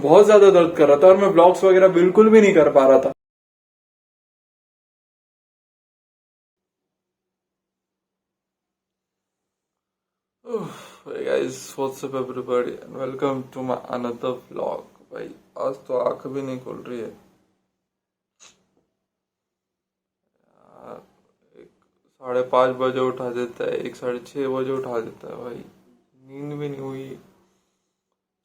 बहुत ज्यादा दर्द कर रहा था और मैं ब्लॉग्स वगैरह बिल्कुल भी नहीं कर पा रहा था। Hey guys, what's up everybody and welcome to my another vlog। भाई आज तो आंख भी नहीं खुल रही है यार। एक 5:30 बजे उठा देता है, एक 6:30 बजे उठा देता है भाई, नींद भी नहीं हुई।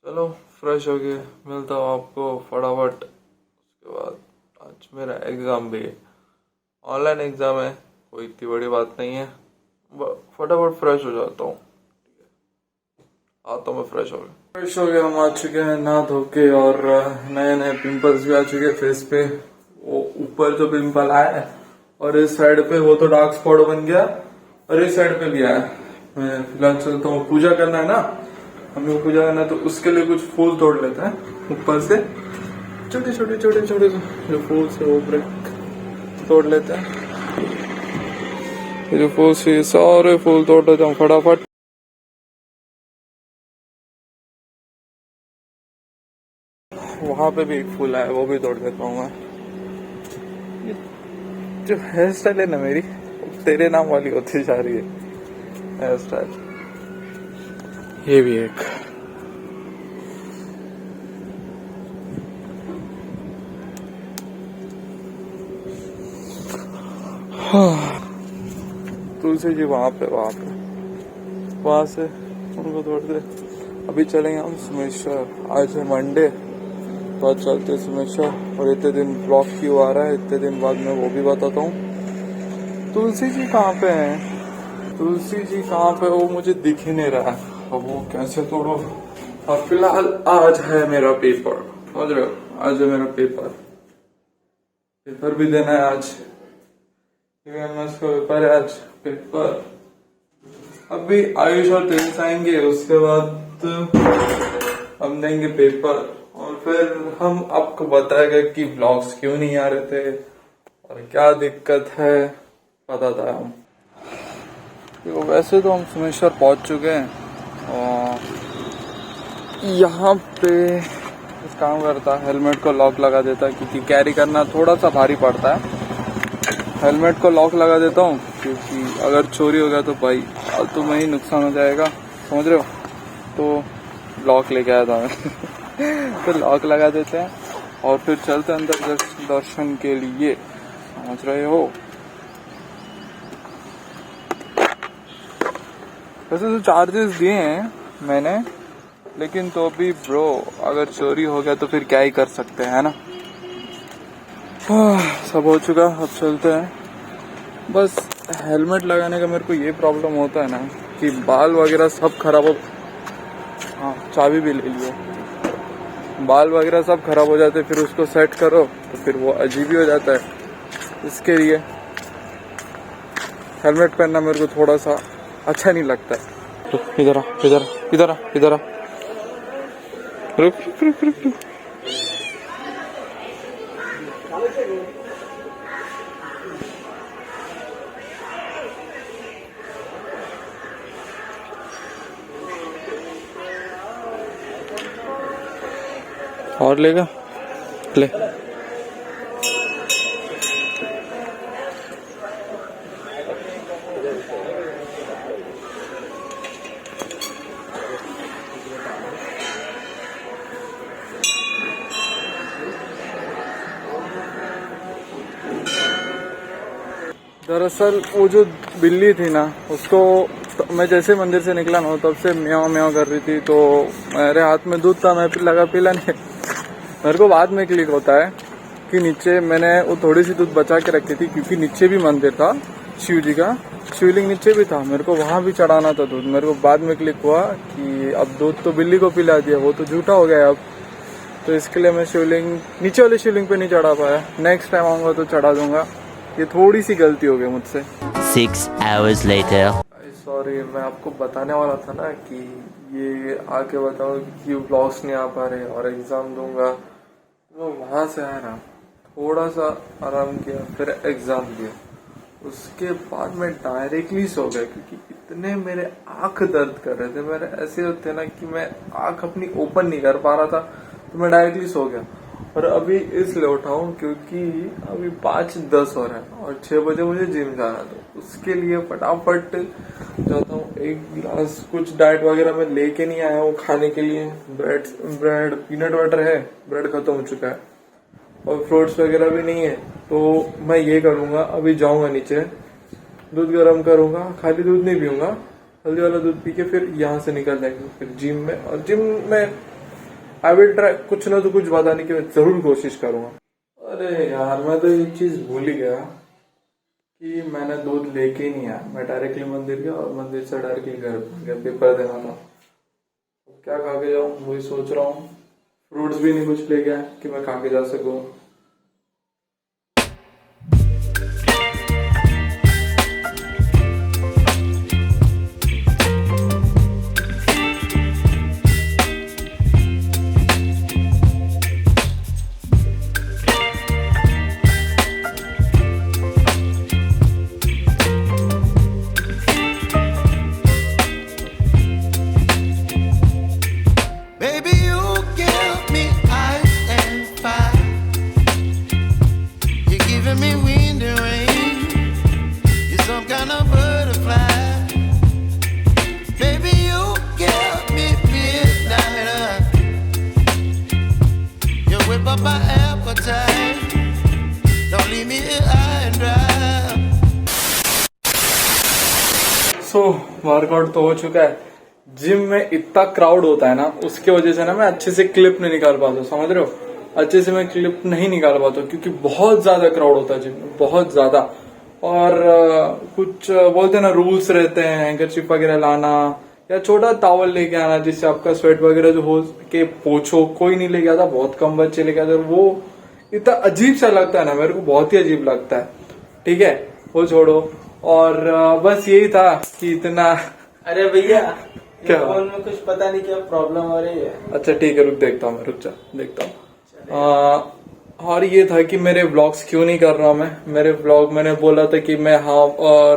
चलो फ्रेश हो गए, मिलता हूँ आपको फटाफट। उसके बाद आज मेरा एग्जाम भी है, ऑनलाइन एग्जाम है, कोई इतनी बड़ी बात नहीं है। फटाफट फ्रेश हो जाता हूँ। आता हूँ मैं फ्रेश हो गया। हम आ चुके हैं नहा धो के और नए नए पिंपल्स भी आ चुके हैं फेस पे। वो ऊपर जो पिंपल आया है और इस साइड पे वो तो डार्क स्पॉट बन गया और इस साइड पे भी आया। मैं फिलहाल चलता हूँ, पूजा करना है ना, हमें को पूजा करना है तो उसके लिए कुछ फूल तोड़ लेते हैं ऊपर से। छोटे छोटे जो फूल से ऊपर तोड़ लेते हैं। ये जो फूल से सारे फूल तोड़ लेता हूँ फटाफट। वहां पे भी एक फूल है, वो भी तोड़ लेता हूँ मैं। ये जो हेयर स्टाइल है ना मेरी, तेरे नाम वाली होती जा रही है हेयर स्टाइल। ये भी एक तुलसी जी वहां से उनको तोड़ दे। अभी चलेंगे हम सुमेश्वर, आज है मंडे तो आज चलते सुमेश्वर। और इतने दिन ब्लॉग क्यों आ रहा है, इतने दिन बाद में वो भी बताता हूँ। तुलसी जी कहाँ पे हैं? तुलसी जी कहाँ पे, वो मुझे दिख ही नहीं रहा है। अब वो कैसे तोड़ो। और फिलहाल आज है मेरा पेपर, समझ रहे हो, आज है मेरा पेपर भी देना है आज। यूएमएस का पेपर है आज। पेपर अभी आयुष और तेज आएंगे, उसके बाद हम देंगे पेपर और फिर हम आपको बताएंगे कि ब्लॉग्स क्यों नहीं आ रहे थे और क्या दिक्कत है, बताता हम। तो वैसे तो हम सुमेश्वर पहुंच चुके हैं और यहाँ पे इस काम करता है, हेलमेट को लॉक लगा देता है क्योंकि कैरी करना थोड़ा सा भारी पड़ता है। हेलमेट को लॉक लगा देता हूँ क्योंकि अगर चोरी हो गया तो भाई तो में ही नुकसान हो जाएगा, समझ रहे हो। तो लॉक लेके आया था मैं तो लॉक लगा देते हैं और फिर चलते हैं अंदर दर्शन के लिए, समझ रहे हो। वैसे तो चार्जेस दिए हैं मैंने, लेकिन तो भी ब्रो अगर चोरी हो गया तो फिर क्या ही कर सकते हैं, है ना। सब हो चुका, अब चलते हैं। बस हेलमेट लगाने का मेरे को ये प्रॉब्लम होता है ना कि बाल वगैरह सब खराब हो। हाँ चाबी भी ले लियो। बाल वगैरह सब खराब हो जाते, फिर उसको सेट करो तो फिर वो अजीब ही हो जाता है। इसके लिए हेलमेट पहनना मेरे को थोड़ा सा अच्छा नहीं लगता है। रुक इधर आ, इधर इधर आ, इधर आ, रुक रुक रुक रुक रुक। और लेगा ले। दरअसल वो जो बिल्ली थी ना, उसको मैं जैसे मंदिर से निकला ना तब से म्याऊं म्याऊं कर रही थी। तो मेरे हाथ में दूध था, मैं लगा पीला नहीं। मेरे को बाद में क्लिक होता है कि नीचे मैंने वो थोड़ी सी दूध बचा के रखी थी क्योंकि नीचे भी मंदिर था शिव जी का, शिवलिंग नीचे भी था, मेरे को वहां भी चढ़ाना था दूध। मेरे को बाद में क्लिक हुआ कि अब दूध तो बिल्ली को पिला दिया, वो तो झूठा हो गया अब। तो इसके लिए मैं शिवलिंग नीचे वाले शिवलिंग पे नहीं चढ़ा पाया। नेक्स्ट टाइम आऊंगा तो चढ़ा दूंगा। ये थोड़ी सी गलती हो गई मुझसे। 6 hours later। सॉरी, मैं आपको बताने वाला था ना कि ये आके बताओ कि ब्लॉग्स नहीं आ पा रहे और एग्जाम दूंगा। तो वहां से आया ना, थोड़ा सा आराम किया, फिर एग्जाम दिया, उसके बाद मैं डायरेक्टली सो गया क्योंकि इतने मेरे आंख दर्द कर रहे थे। मेरे ऐसे होते ना कि मैं आंख अपनी ओपन नहीं कर पा रहा था। तो मैं डायरेक्टली सो गया। और अभी इसलिए उठा हूँ क्योंकि अभी 5:10 हो रहा है और 6 बजे मुझे जिम जाना, तो उसके लिए फटाफट जाता हूँ। एक गिलास कुछ डाइट वगैरह मैं लेके नहीं आया हूँ खाने के लिए। ब्रेड पीनट बटर है, ब्रेड खत्म हो चुका है और फ्रूट्स वगैरह भी नहीं है। तो मैं ये करूंगा, अभी जाऊंगा नीचे, दूध गर्म करूंगा, खाली दूध नहीं पीऊंगा, हल्दी वाला दूध पी के फिर यहाँ से निकल जाएंगे फिर जिम में। और जिम में आई विल ट्राई कुछ ना तो कुछ बताने की मैं जरूर कोशिश करूंगा। अरे यार मैं तो एक चीज भूल ही गया कि मैंने दूध लेके ही नहीं आया। मैं डायरेक्टली मंदिर गया और मंदिर से डायरेक्टली घर गया, पेपर देना था। क्या खा के जाऊं वही सोच रहा हूँ। फ्रूट्स भी नहीं कुछ ले गया कि मैं खा के जा सकूं। सो वर्कआउट तो हो चुका है। जिम में इतना क्राउड होता है ना, उसके वजह से ना मैं अच्छे से क्लिप नहीं निकाल पाता, समझ रहे हो? अच्छे से मैं क्लिप नहीं निकाल पाता क्योंकि बहुत ज्यादा क्राउड होता है जिम में, बहुत ज्यादा। और कुछ बोलते ना रूल्स रहते हैं, हैंकरचिप वगैरह लाना या छोटा टॉवल लेके आना जिससे आपका स्वेट वगैरह जो हो के पोछो। कोई नहीं लेके आता, बहुत कम बच्चे लेके आते। वो इतना अजीब सा लगता है ना, मेरे को बहुत ही अजीब लगता है। ठीक है, वो छोड़ो। और बस यही था कि इतना। अरे भैया क्या फोन में कुछ पता नहीं क्या प्रॉब्लम हो रही है। अच्छा ठीक है, रुक देखता हूँ मैं, रुक जा देखता हूँ। और ये था कि मेरे व्लॉग्स क्यों नहीं कर रहा मैं। मेरे व्लॉग मैंने बोला था कि मैं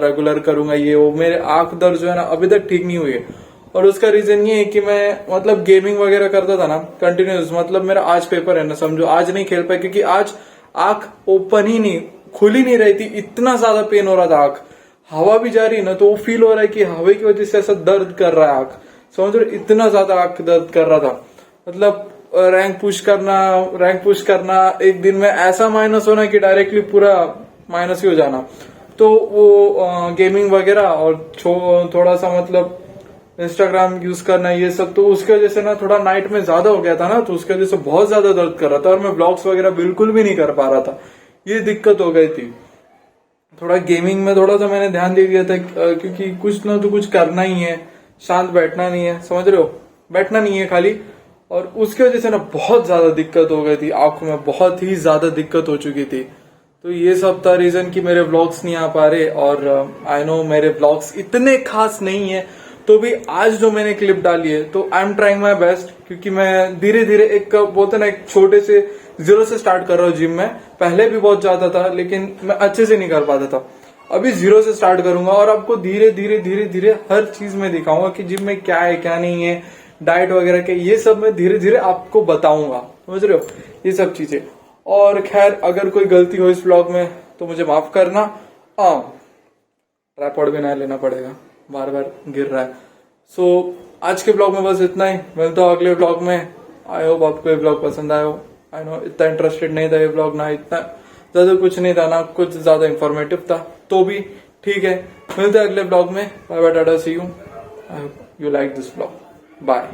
रेगुलर करूंगा, ये वो। मेरे आंख दर्द जो है ना अभी तक ठीक नहीं हुई है और उसका रीजन ये है कि मैं मतलब गेमिंग वगैरह करता था ना कंटिन्यूस। मतलब मेरा आज पेपर है ना, समझो आज नहीं खेल पाया क्योंकि आज आंख ओपन ही नहीं, खुल ही नहीं रही थी। इतना ज्यादा पेन हो रहा था आंख। हवा भी जा रही ना तो वो फील हो रहा है कि हवा की वजह से ऐसा दर्द कर रहा है आंख, समझ रहे? इतना ज्यादा आंख दर्द कर रहा था। मतलब रैंक पुश करना एक दिन में ऐसा माइनस होना कि डायरेक्टली पूरा माइनस ही हो जाना। तो वो गेमिंग वगैरह और थोड़ा सा मतलब इंस्टाग्राम यूज करना, ये सब, तो उसकी वजह से ना थोड़ा नाइट में ज्यादा हो गया था ना, तो उसकी वजह से बहुत ज्यादा दर्द कर रहा था और मैं ब्लॉग्स वगैरह बिल्कुल भी नहीं कर पा रहा था। ये दिक्कत हो गई थी। थोड़ा गेमिंग में थोड़ा सा मैंने ध्यान दे दिया था क्योंकि कुछ ना तो कुछ करना ही है, शांत बैठना नहीं है, समझ रहे हो? बैठना नहीं है खाली। और उसकी वजह से ना बहुत ज्यादा दिक्कत हो गई थी, आंखों में बहुत ही ज्यादा दिक्कत हो चुकी थी। तो ये सब था रीजन कि मेरे व्लॉग्स नहीं आ पा रहे। और आई नो मेरे व्लॉग्स इतने खास नहीं है, तो भी आज जो मैंने क्लिप डाली है तो I am trying my best. क्योंकि मैं धीरे धीरे एक बोलते ना एक छोटे से जीरो से स्टार्ट कर रहा हूँ जिम में। पहले भी बहुत ज्यादा था लेकिन मैं अच्छे से नहीं कर पाता था। अभी जीरो से स्टार्ट करूंगा और आपको धीरे धीरे हर चीज में दिखाऊंगा कि जिम में क्या है क्या नहीं है, डाइट वगैरह के, ये सब मैं धीरे धीरे आपको बताऊंगा, समझ रहे हो? ये सब चीजें। और खैर अगर कोई गलती हो इस व्लॉग में तो मुझे माफ करना। ट्राइपॉड भी नया लेना पड़ेगा, बार बार गिर रहा है। सो आज के ब्लॉग में बस इतना ही। मिलता हूँ अगले ब्लॉग में। आई होप आपको ये ब्लॉग पसंद आया हो। आई नो इतना इंटरेस्टेड नहीं था ये ब्लॉग, ना इतना ज्यादा कुछ नहीं था, ना कुछ ज्यादा इंफॉर्मेटिव था, तो भी ठीक है। मिलते हैं अगले ब्लॉग में। Bye bye, tata, see you. I hope you like this blog. Bye.